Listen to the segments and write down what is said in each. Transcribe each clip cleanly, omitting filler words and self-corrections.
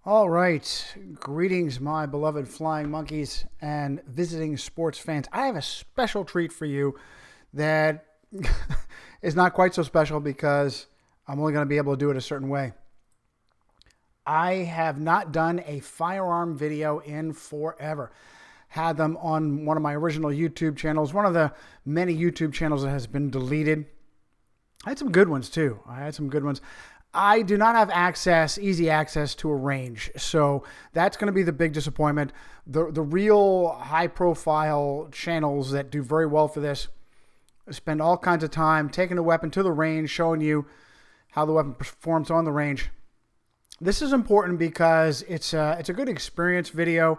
All right. Greetings, my beloved flying monkeys and visiting sports fans. I have a special treat for you that is not quite so special because I'm only going to be able to do it a certain way. I have not done a firearm video in forever. Had them on one of my original YouTube channels, one of the many YouTube channels that has been deleted. I had some good ones too. I do not have easy access to a range. So that's going to be the big disappointment. The real high profile channels that do very well for this spend all kinds of time taking the weapon to the range, showing you how the weapon performs on the range. This is important because it's a good experience video,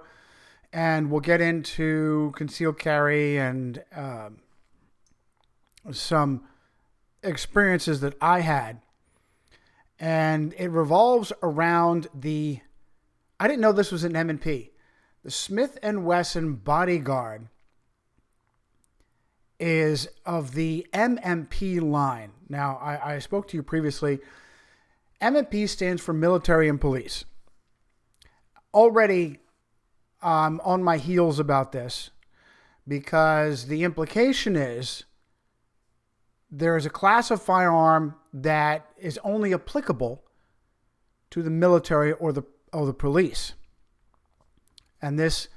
and we'll get into concealed carry and some experiences that I had. And it revolves around I didn't know this was an M&P. The Smith & Wesson Bodyguard is of the MMP line. Now, I spoke to you previously. MMP stands for military and police. Already on my heels about this because the implication is there is a class of firearm that is only applicable to the military or the police. And this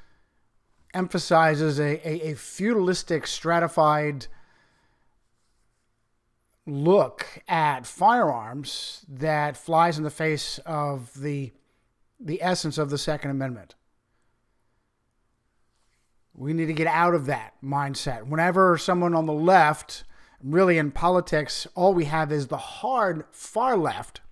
emphasizes a feudalistic, stratified look at firearms that flies in the face of the essence of the Second Amendment. We need to get out of that mindset. Whenever someone on the left, really in politics, all we have is the hard far left,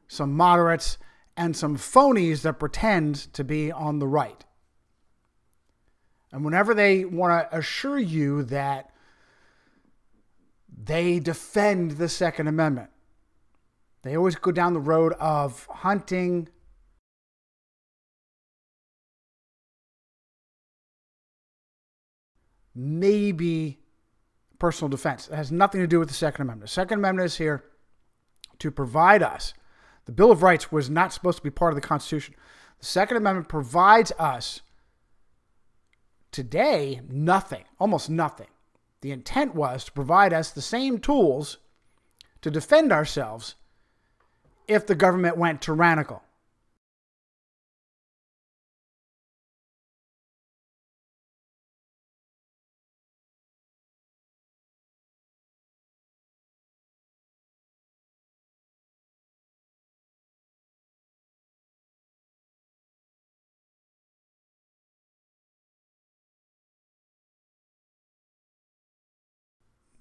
some moderates, and some phonies that pretend to be on the right. And whenever they want to assure you that they defend the Second Amendment, they always go down the road of hunting, maybe personal defense. It has nothing to do with the Second Amendment. The Second Amendment is here to provide us. The Bill of Rights was not supposed to be part of the Constitution. The Second Amendment provides us today nothing, almost nothing. The intent was to provide us the same tools to defend ourselves if the government went tyrannical.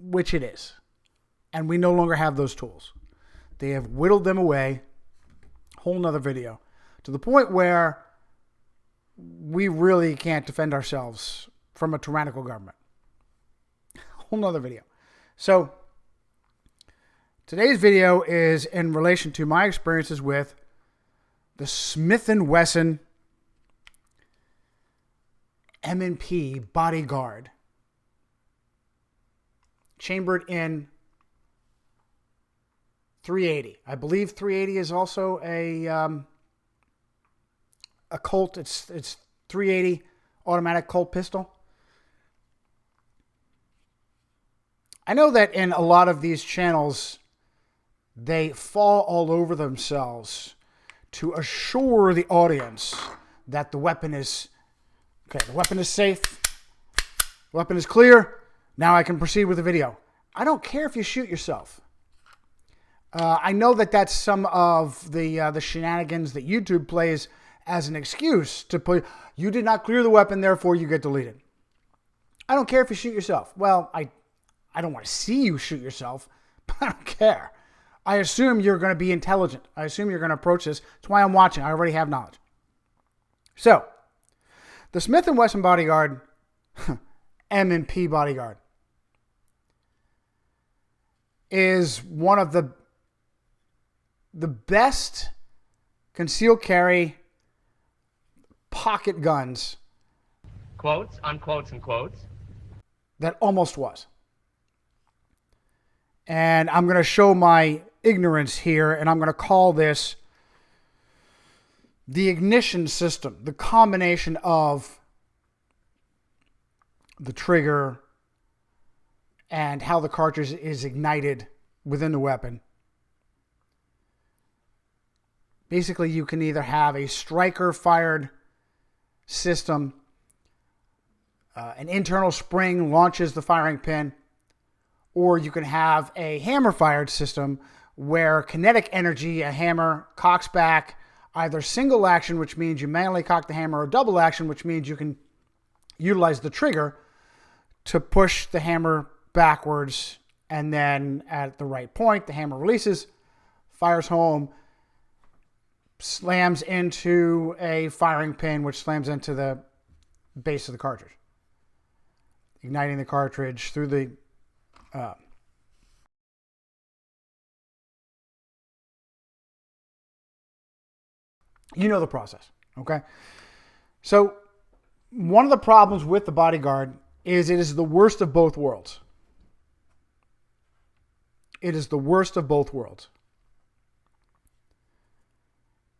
Which it is. And we no longer have those tools. They have whittled them away. Whole nother video. To the point where we really can't defend ourselves from a tyrannical government. Whole nother video. So, today's video is in relation to my experiences with the Smith & Wesson M&P Bodyguard. Chambered in .380. I believe .380 is also a Colt. It's .380 automatic Colt pistol. I know that in a lot of these channels, they fall all over themselves to assure the audience that the weapon is safe, the weapon is clear. Now I can proceed with the video. I don't care if you shoot yourself. I know that that's some of the shenanigans that YouTube plays as an excuse to play. You did not clear the weapon, therefore you get deleted. I don't care if you shoot yourself. Well, I don't want to see you shoot yourself, but I don't care. I assume you're going to be intelligent. I assume you're going to approach this. That's why I'm watching. I already have knowledge. So, the Smith & Wesson Bodyguard, M&P Bodyguard, is one of the best concealed carry pocket guns. Quotes, unquotes, and quotes. That almost was. And I'm going to show my ignorance here, and I'm going to call this the ignition system, the combination of the trigger and how the cartridge is ignited within the weapon. Basically, you can either have a striker-fired system, an internal spring launches the firing pin, or you can have a hammer-fired system where kinetic energy, a hammer cocks back, either single action, which means you manually cock the hammer, or double action, which means you can utilize the trigger to push the hammer backwards, and then at the right point, the hammer releases, fires home, slams into a firing pin, which slams into the base of the cartridge, igniting the cartridge through the you know the process, okay? So one of the problems with the Bodyguard is it is the worst of both worlds. It is the worst of both worlds.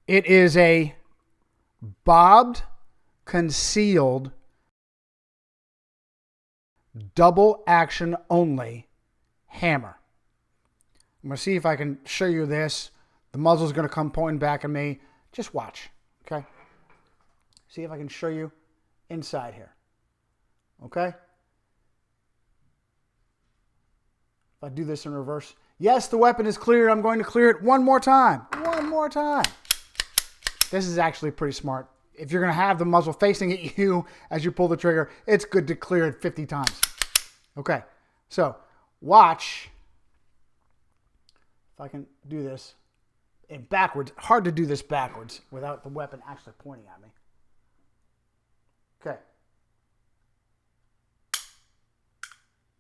It is a bobbed, concealed, double action only hammer. I'm going to see if I can show you this. The muzzle is going to come pointing back at me. Just watch, okay? See if I can show you inside here, okay? If I do this in reverse. Yes, the weapon is cleared. I'm going to clear it one more time. One more time. This is actually pretty smart. If you're going to have the muzzle facing at you as you pull the trigger, it's good to clear it 50 times. Okay, so watch. If I can do this in backwards. Hard to do this backwards without the weapon actually pointing at me. Okay.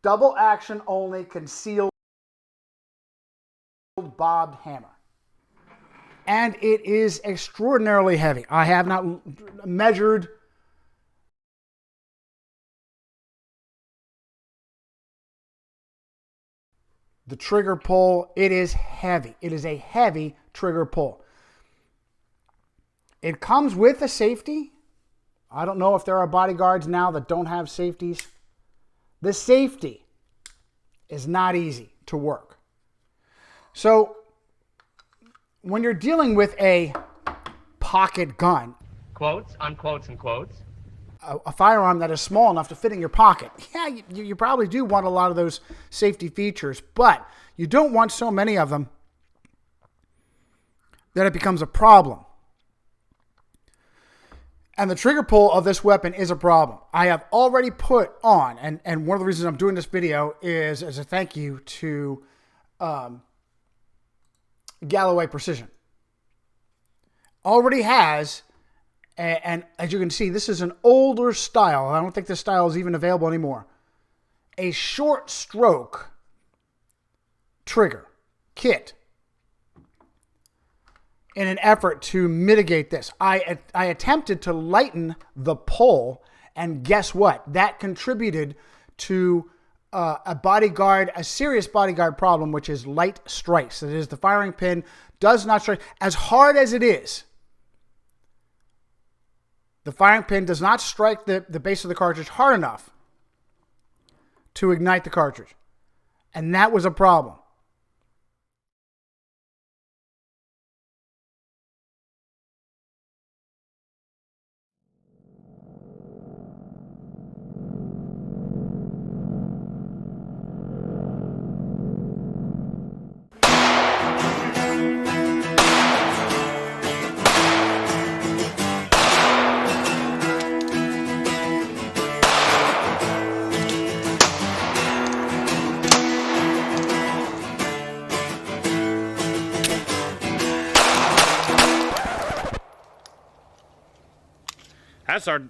Double action only, concealed bobbed hammer. And it is extraordinarily heavy. I have not measured the trigger pull. It is heavy. It is a heavy trigger pull. It comes with a safety. I don't know if there are Bodyguards now that don't have safeties. The safety is not easy to work. So when you're dealing with a pocket gun, Quotes, unquotes, and quotes. a firearm that is small enough to fit in your pocket, yeah, you probably do want a lot of those safety features, but you don't want so many of them that it becomes a problem. And the trigger pull of this weapon is a problem. I have already put on, and one of the reasons I'm doing this video is as a thank you to Galloway Precision. Already has, and as you can see, this is an older style. I don't think this style is even available anymore. A short stroke trigger kit in an effort to mitigate this. I attempted to lighten the pull, and guess what? That contributed to a serious Bodyguard problem, which is light strikes. That is, the firing pin does not strike. As hard as it is, the firing pin does not strike the base of the cartridge hard enough to ignite the cartridge. And that was a problem.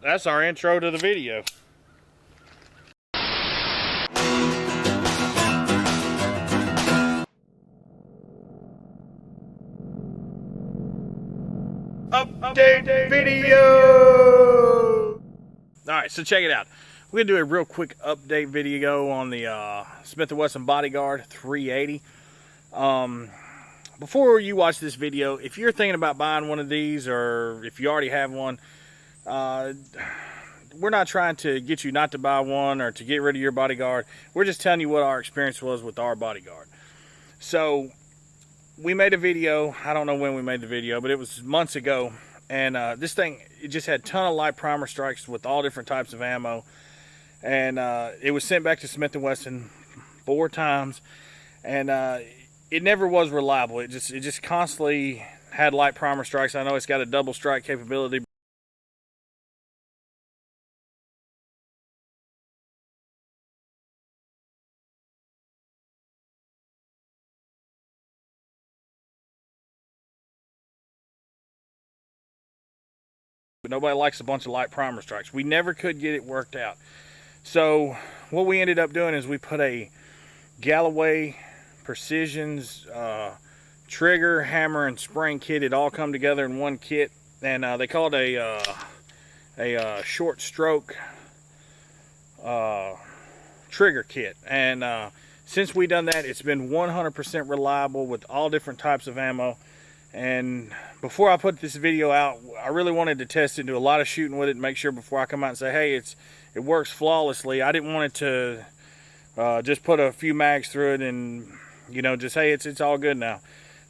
That's our intro to the video. Update video! Alright, so check it out. We're going to do a real quick update video on the Smith & Wesson Bodyguard 380. before you watch this video, if you're thinking about buying one of these, or if you already have one, we're not trying to get you not to buy one or to get rid of your bodyguard. We're just telling you what our experience was with our bodyguard. So we made a video. I don't know when we made the video, but it was months ago. And this thing, it just had a ton of light primer strikes with all different types of ammo. And it was sent back to Smith & Wesson 4 times. And it never was reliable. It just constantly had light primer strikes. I know it's got a double strike capability. But nobody likes a bunch of light primer strikes. We never could get it worked out. So what we ended up doing is we put a Galloway Precision's trigger, hammer, and spring kit. It all come together in one kit, and they call it a short stroke trigger kit. And since we done that, it's been 100% reliable with all different types of ammo. And before I put this video out, I really wanted to test it, do a lot of shooting with it, and make sure before I come out and say, hey, it works flawlessly. I didn't want it to just put a few mags through it and, you know, just, hey, it's all good now.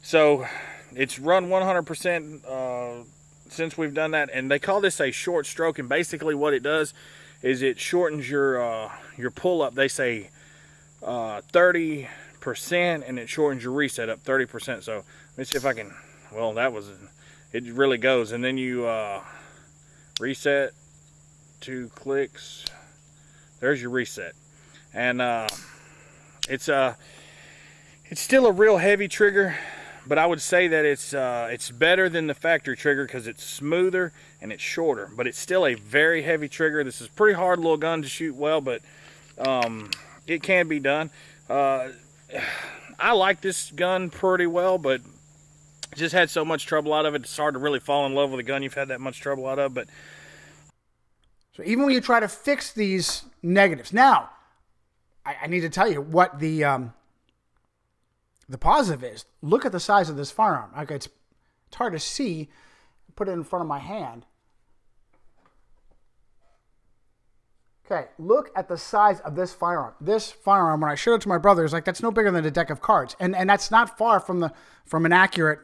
So it's run 100% since we've done that. And they call this a short stroke, and basically what it does is it shortens your pull-up. They say 30%, and it shortens your reset up 30%. So let me see if I can... Well, it really goes. And then you reset, 2 clicks. There's your reset. And it's still a real heavy trigger, but I would say that it's better than the factory trigger because it's smoother and it's shorter. But it's still a very heavy trigger. This is a pretty hard little gun to shoot well, but it can be done. I like this gun pretty well, but just had so much trouble out of it. It's hard to really fall in love with a gun you've had that much trouble out of. But so even when you try to fix these negatives, now I need to tell you what the positive is. Look at the size of this firearm. Okay, it's hard to see. Put it in front of my hand. Okay, look at the size of this firearm. This firearm, when I showed it to my brother, is like, that's no bigger than a deck of cards, and that's not far from an accurate.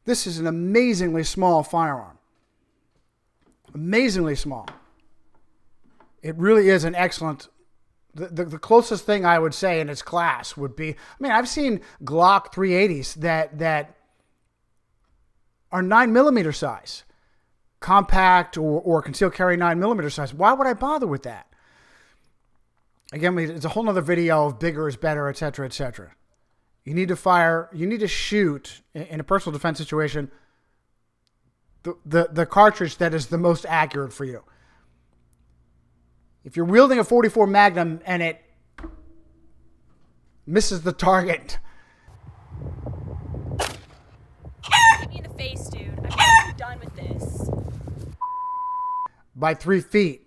This is an amazingly small firearm. Amazingly small. It really is an excellent. The closest thing I would say in its class would be, I mean, I've seen Glock 380s that are 9mm size, compact or concealed carry 9mm size. Why would I bother with that? Again, it's a whole nother video of bigger is better, etc., etc. You need to shoot in a personal defense situation the cartridge that is the most accurate for you. If you're wielding a .44 Magnum and it misses the target, hit me in the face, dude. I'm done with this. By 3 feet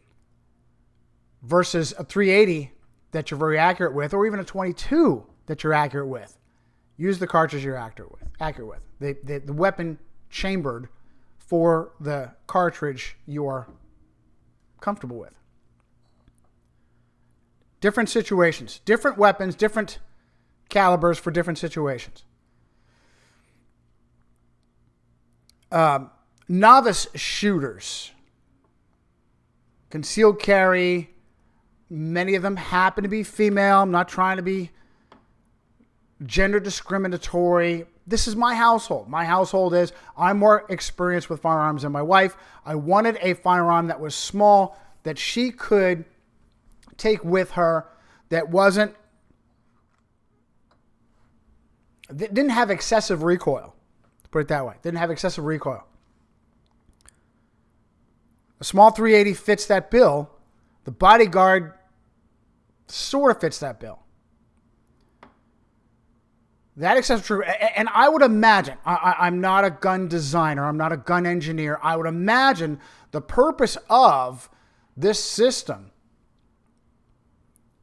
versus a 380 that you're very accurate with, or even a 22 that you're accurate with. Use the cartridge you're accurate with. The weapon chambered for the cartridge you're comfortable with. Different situations, different weapons, different calibers for different situations. Novice shooters, concealed carry, many of them happen to be female. I'm not trying to be gender discriminatory. This is my household. My household is, I'm more experienced with firearms than my wife. I wanted a firearm that was small, that she could take with her, that didn't have excessive recoil. To put it that way. Didn't have excessive recoil. A small 380 fits that bill. The bodyguard sort of fits that bill. That excessive true, and I would imagine, I'm not a gun designer, I'm not a gun engineer, I would imagine the purpose of this system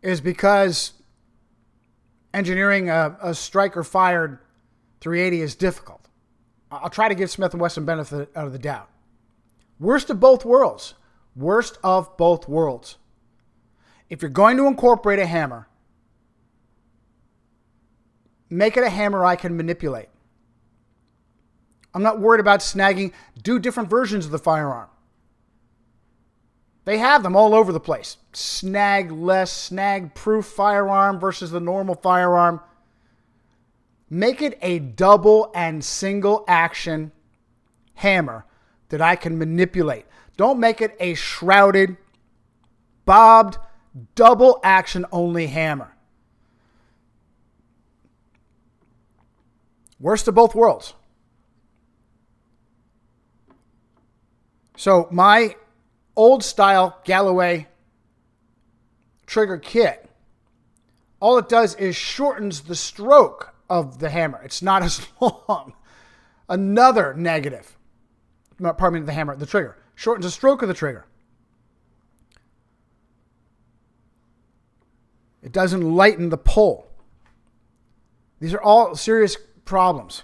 is because engineering a striker-fired 380 is difficult. I'll try to give Smith & Wesson benefit out of the doubt. Worst of both worlds. Worst of both worlds. If you're going to incorporate a hammer, make it a hammer I can manipulate. I'm not worried about snagging. Do different versions of the firearm. They have them all over the place. Snag-less, snag-proof firearm versus the normal firearm. Make it a double and single action hammer that I can manipulate. Don't make it a shrouded, bobbed, double action only hammer. Worst of both worlds. So my old style Galloway trigger kit, all it does is shortens the stroke of the hammer. It's not as long. Another negative. Pardon me, the hammer, the trigger. Shortens the stroke of the trigger. It doesn't lighten the pull. These are all serious problems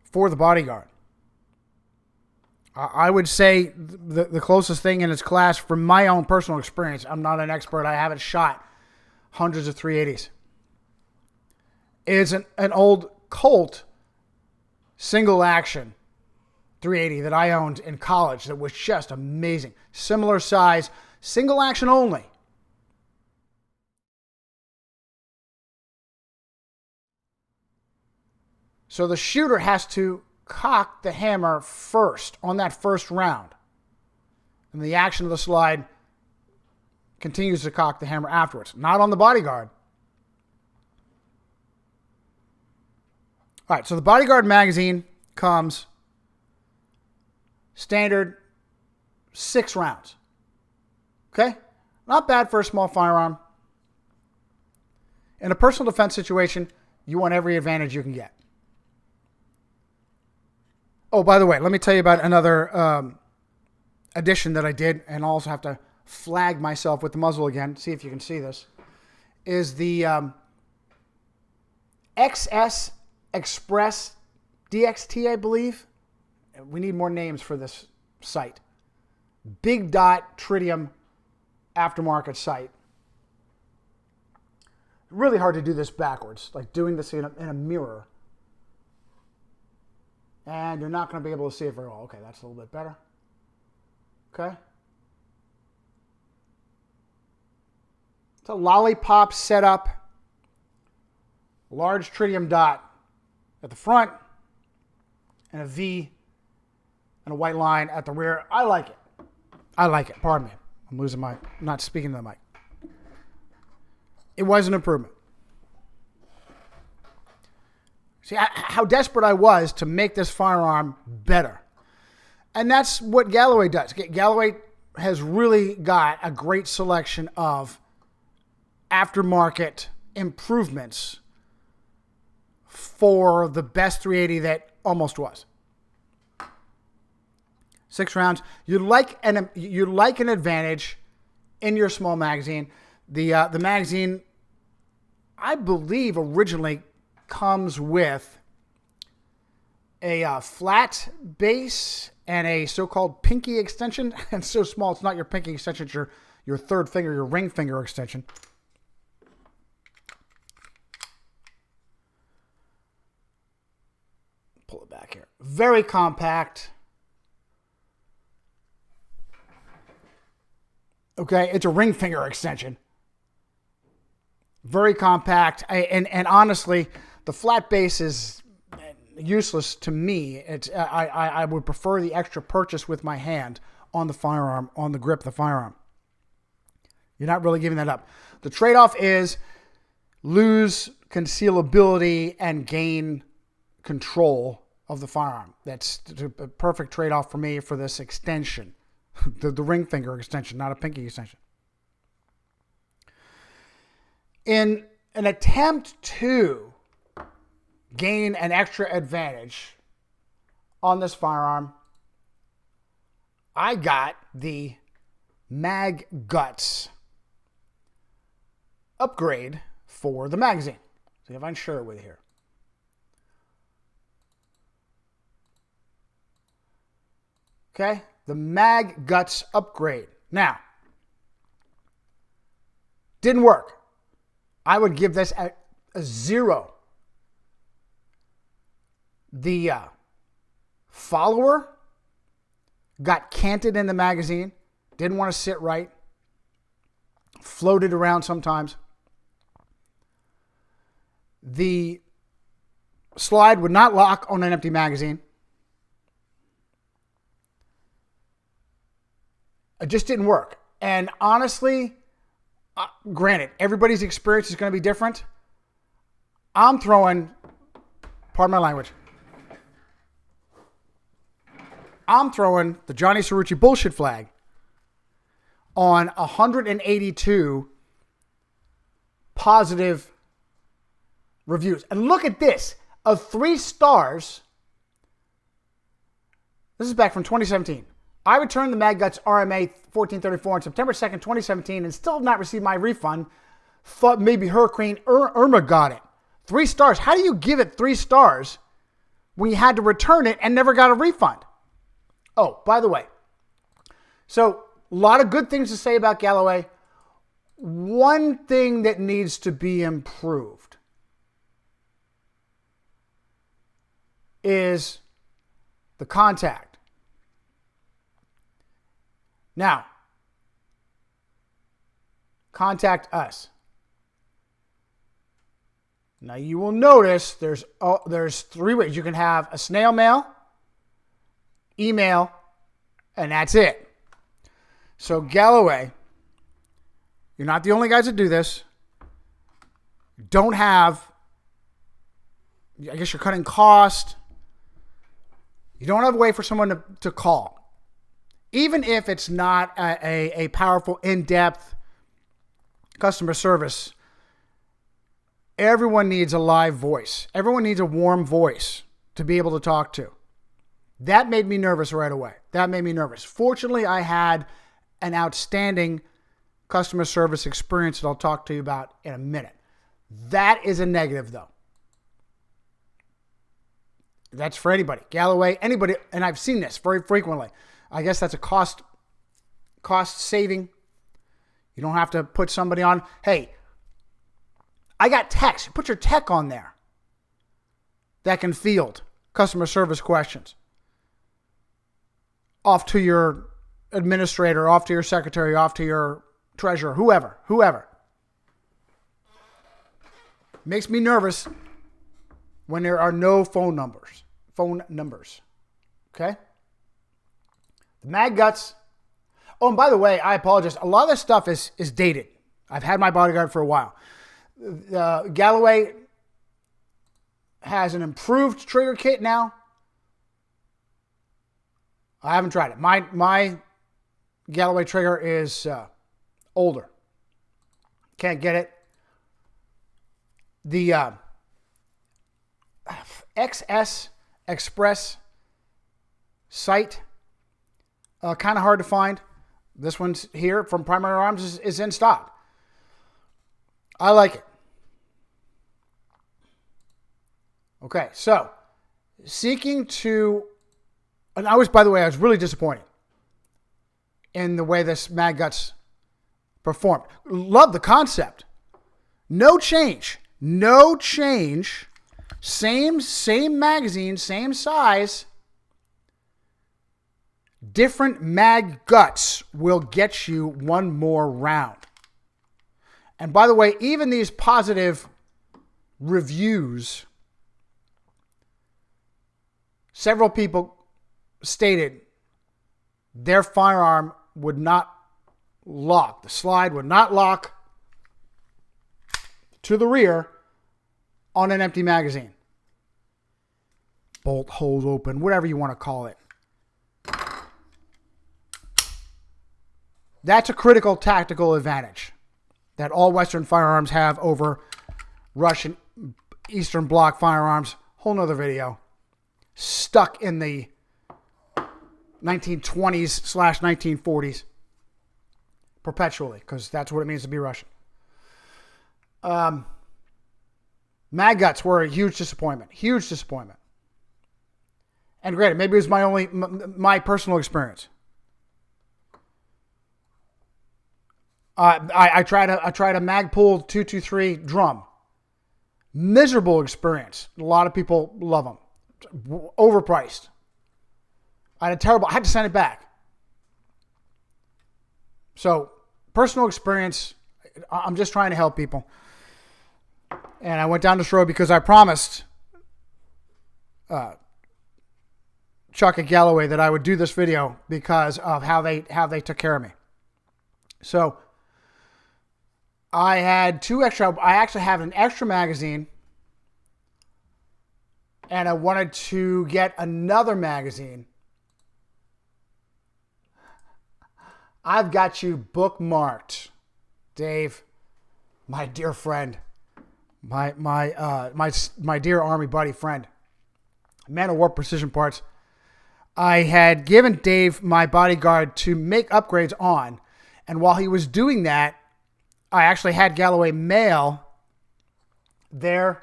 for the Bodyguard. I would say the closest thing in its class, from my own personal experience, I'm not an expert, I haven't shot hundreds of 380s, is an old Colt single action 380 that I owned in college that was just amazing. Similar size, single action only. So the shooter has to cock the hammer first on that first round. And the action of the slide continues to cock the hammer afterwards. Not on the Bodyguard. All right, so the Bodyguard magazine comes standard 6 rounds. Okay? Not bad for a small firearm. In a personal defense situation, you want every advantage you can get. Oh, by the way, let me tell you about another addition that I did, and I'll also have to flag myself with the muzzle again, see if you can see this, is the XS Express DXT, I believe. We need more names for this site. Big dot tritium aftermarket site. Really hard to do this backwards, like doing this in a mirror. And you're not going to be able to see it very well. Okay, that's a little bit better. Okay. It's a lollipop setup. Large tritium dot at the front. And a V and a white line at the rear. I like it. I like it. Pardon me. I'm not speaking to the mic. It was an improvement. See how desperate I was to make this firearm better. And that's what Galloway does. Galloway has really got a great selection of aftermarket improvements for the best 380 that almost was. 6 rounds. You like an advantage in your small magazine. The magazine, I believe, originally comes with a flat base and a so-called pinky extension. And so small, it's not your pinky extension, it's your third finger, your ring finger extension. Pull it back here. Very compact. Okay, it's a ring finger extension. Very compact. And honestly, the flat base is useless to me. I would prefer the extra purchase with my hand on the firearm, on the grip of the firearm. You're not really giving that up. The trade-off is lose concealability and gain control of the firearm. That's a perfect trade-off for me for this extension. The ring finger extension, not a pinky extension. In an attempt to gain an extra advantage on this firearm, I got the Mag Guts upgrade for the magazine. See if I can share it with you here. Okay, the Mag Guts upgrade. Now, didn't work. I would give this a 0. The follower got canted in the magazine. Didn't want to sit right. Floated around sometimes. The slide would not lock on an empty magazine. It just didn't work. And honestly, granted, everybody's experience is going to be different. I'm throwing, pardon my language, I'm throwing the Johnny Cirucci bullshit flag on 182 positive reviews. And look at this. Of 3 stars, this is back from 2017. I returned the Mag Guts RMA 1434 on September 2nd, 2017, and still have not received my refund. Thought maybe Hurricane Irma got it. 3 stars. How do you give it 3 stars when you had to return it and never got a refund? Oh, by the way, so a lot of good things to say about Galloway. One thing that needs to be improved is the contact. Now, contact us. Now you will notice there's 3 ways. You can have a snail mail, email, and that's it. So Galloway, you're not the only guys that do this. Don't have, I guess you're cutting cost. You don't have a way for someone to call. Even if it's not a powerful, in-depth customer service, everyone needs a live voice. Everyone needs a warm voice to be able to talk to. That made me nervous right away. That made me nervous. Fortunately, I had an outstanding customer service experience that I'll talk to you about in a minute. That is a negative, though. That's for anybody. Galloway, anybody, and I've seen this very frequently. I guess that's a cost saving. You don't have to put somebody on. Hey, I got text. Put your tech on there that can field customer service questions. Off to your administrator, off to your secretary, off to your treasurer, whoever. Makes me nervous when there are no phone numbers. Okay? The Mag Guts. Oh, and by the way, I apologize. A lot of this stuff is dated. I've had my bodyguard for a while. Galloway has an improved trigger kit now. I haven't tried it. My Galloway trigger is older. Can't get it. The XS Express sight, kind of hard to find. This one's here from Primary Arms is in stock. I like it. Okay, so seeking to, and I was really disappointed in the way this Mag Guts performed. Love the concept. No change. Same magazine, same size. Different Mag Guts will get you one more round. And by the way, even these positive reviews, several people stated their firearm would not lock. The slide would not lock to the rear on an empty magazine. Bolt holes open, whatever you want to call it. That's a critical tactical advantage that all Western firearms have over Russian Eastern Bloc firearms. Whole nother video. Stuck in the 1920s/1940s perpetually, because that's what it means to be Russian. Mag Guts were a huge disappointment. Huge disappointment. And granted, maybe it was my personal experience. I tried a Magpul 223 drum. Miserable experience. A lot of people love them. Overpriced. I had to send it back. So, personal experience. I'm just trying to help people. And I went down this road because I promised Chuck at Galloway that I would do this video because of how they took care of me. So I had I actually have an extra magazine, and I wanted to get another magazine. I've got you bookmarked, Dave, my dear friend, my dear Army buddy friend, Man of War Precision Parts. I had given Dave my bodyguard to make upgrades on, and while he was doing that, I actually had Galloway mail their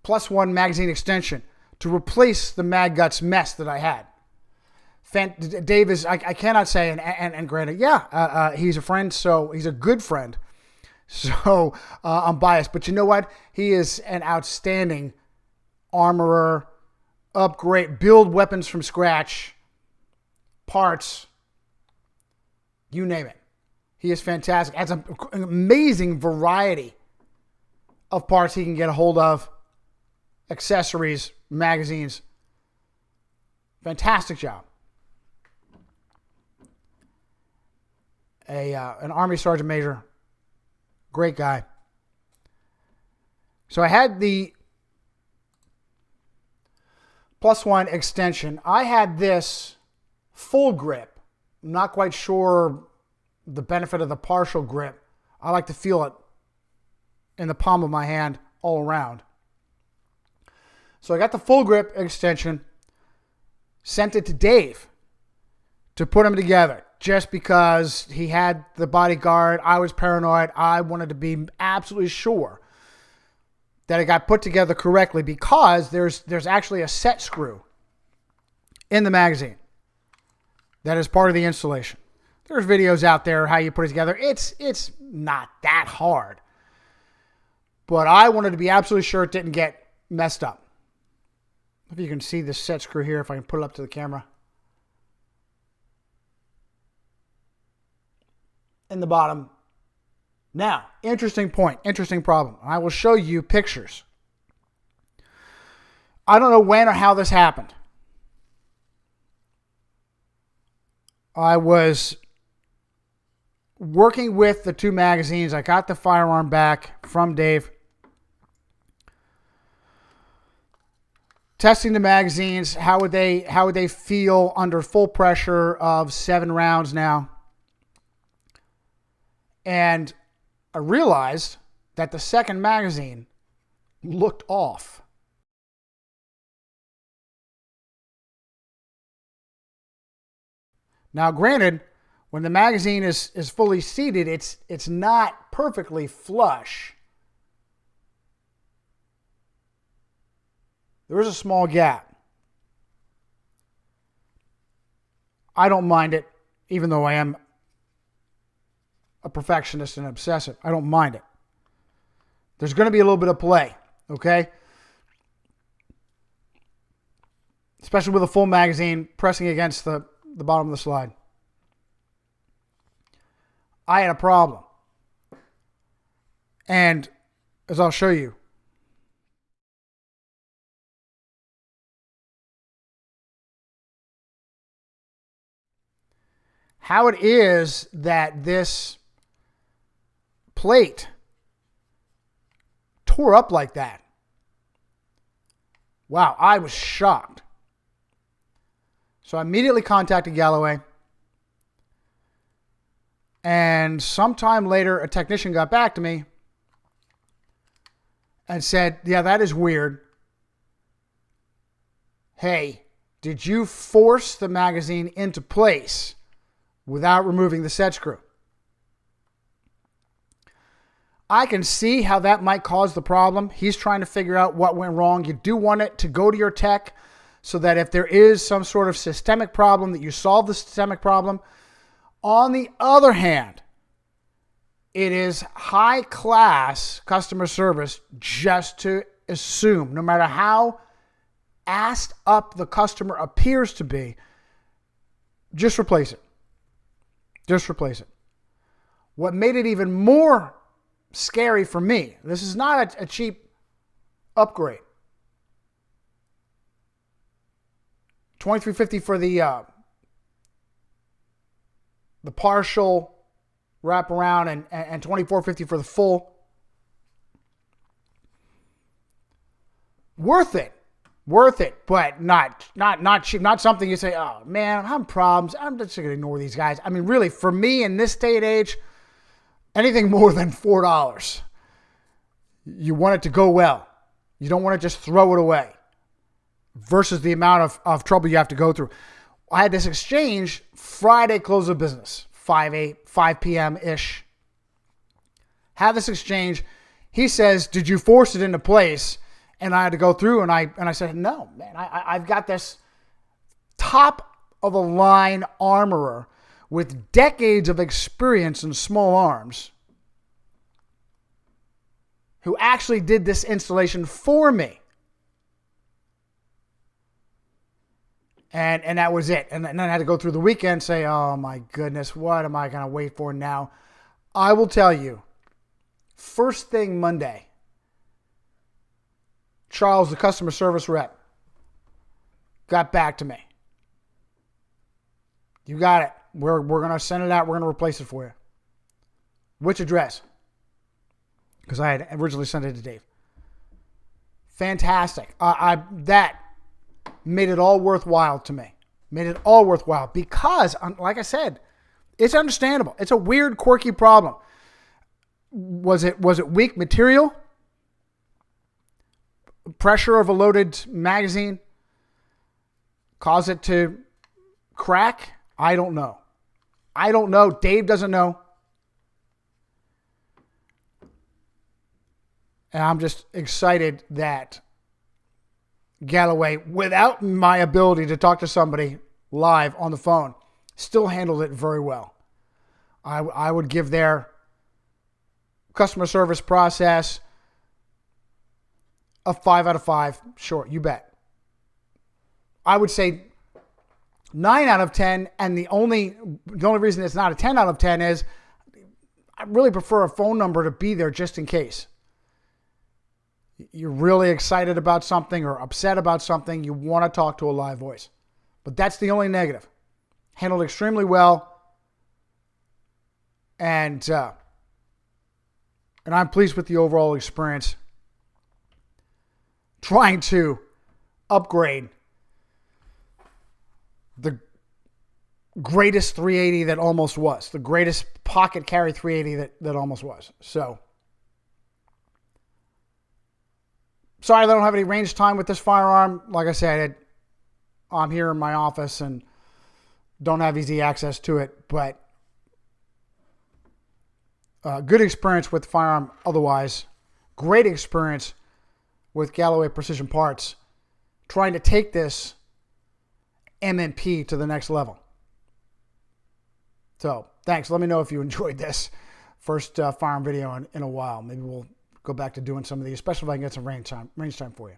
+1 magazine extension to replace the Mag Guts mess that I had. Dave is, I cannot say, and granted, he's a friend, so he's a good friend. So I'm biased, but you know what? He is an outstanding armorer, upgrade, build weapons from scratch, parts, you name it. He is fantastic. Has an amazing variety of parts he can get a hold of, accessories, magazines. Fantastic job. An Army Sergeant Major. Great guy. So I had the +1 extension. I had this full grip. I'm not quite sure the benefit of the partial grip. I like to feel it in the palm of my hand all around. So I got the full grip extension, sent it to Dave to put them together just because he had the bodyguard. I was paranoid. I wanted to be absolutely sure that it got put together correctly because there's actually a set screw in the magazine that is part of the installation. There's videos out there how you put it together. It's not that hard. But I wanted to be absolutely sure it didn't get messed up. If you can see this set screw here, if I can put it up to the camera. In the bottom. Now, interesting point, interesting problem. I will show you pictures. I don't know when or how this happened. I was working with the two magazines. I got the firearm back from Dave. Testing the magazines. How would they feel under full pressure of 7 rounds now? And I realized that the second magazine looked off. Now, granted, when the magazine is fully seated, it's not perfectly flush. There is a small gap. I don't mind it, even though I am a perfectionist and obsessive. I don't mind it. There's going to be a little bit of play, okay? Especially with a full magazine pressing against the bottom of the slide. I had a problem. And as I'll show you, how it is that this plate tore up like that. Wow, I was shocked. So I immediately contacted Galloway. And sometime later, a technician got back to me and said, yeah, that is weird. Hey, did you force the magazine into place without removing the set screw? I can see how that might cause the problem. He's trying to figure out what went wrong. You do want it to go to your tech so that if there is some sort of systemic problem, that you solve the systemic problem. On the other hand, it is high-class customer service just to assume, no matter how assed up the customer appears to be, just replace it. Just replace it. What made it even more scary for me, this is not a cheap upgrade. $2,350 for the partial wraparound and $2,450 for the full. Worth it, but not cheap. Not something you say, oh man, I'm having problems, I'm just gonna ignore these guys. I mean, really, for me in this day and age, anything more than $4, you want it to go well. You don't want to just throw it away versus the amount of trouble you have to go through. I had this exchange Friday, close of business, 5 p.m.-ish. Had this exchange. He says, did you force it into place? And I had to go through, and I said, no, man, I've got this top-of-the-line armorer with decades of experience in small arms who actually did this installation for me. And that was it. And then I had to go through the weekend and say, oh my goodness, what am I going to wait for now? I will tell you, first thing Monday, Charles, the customer service rep, got back to me. You got it. We're going to send it out. We're going to replace it for you. Which address? Because I had originally sent it to Dave. Fantastic. That made it all worthwhile to me. Made it all worthwhile because, like I said, it's understandable. It's a weird, quirky problem. Was it weak material? Pressure of a loaded magazine cause it to crack? I don't know. Dave doesn't know. And I'm just excited that Galloway, without my ability to talk to somebody live on the phone, still handled it very well. I would give their customer service process a 5 out of 5. Sure, you bet. I would say 9 out of 10, and the only reason it's not a 10 out of 10 is I really prefer a phone number to be there just in case. You're really excited about something or upset about something, you want to talk to a live voice. But that's the only negative. Handled extremely well. And I'm pleased with the overall experience. Trying to upgrade the greatest 380 that almost was. The greatest pocket carry 380 that almost was. So, sorry that I don't have any range time with this firearm. Like I said, I'm here in my office and don't have easy access to it. But good experience with the firearm otherwise. Great experience with Galloway Precision Parts. Trying to take this MMP to the next level. So, thanks. Let me know if you enjoyed this first firearm video in a while. Maybe we'll go back to doing some of these, especially if I can get some range time for you.